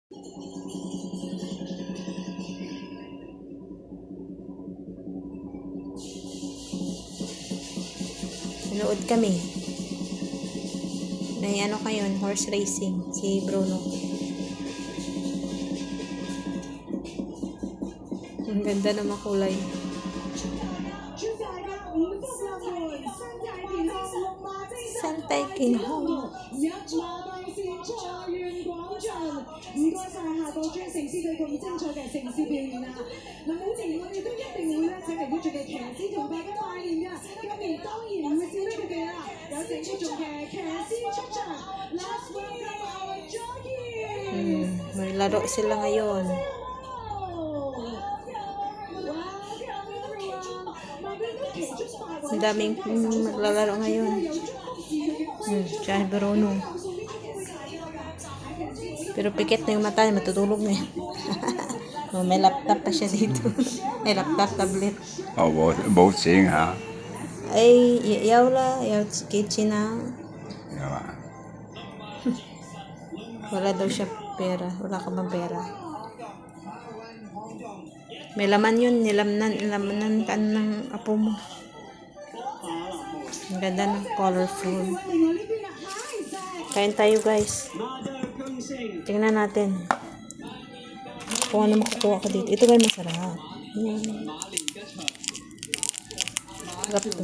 Nanood kami. May ano kayo, horse racing. Si Bruno. Ang ganda ng makulay. Santay Kinhong. 唔該晒下個 J 城市隊咁精彩嘅城市表演啦！嗱，每年我哋都一定會咧請嚟呢組嘅騎師同大家拜年㗎。今年當然唔會少得佢哋啦，有請呢組嘅騎師出場。Let's welcome our jockey！ May laro sila ngayon. Ang daming maglalaro ngayon. Siya Bruno. Pero pikit na yung mata niya, matutulog na yan. Oh, may laptop pa siya dito. May laptop, tablet. Oh, vô xịn hả? Ay, yaw la, yaw kitchen na. Dạ. Wala daw siya pera. Wala ka bang pera? May laman yun, nilamanan ka ng apo mo. Ang ganda ng colorful. Kain tayo guys. Tingnan natin kung ano makukuha ko dito. Ito ba masarap? Sarap to.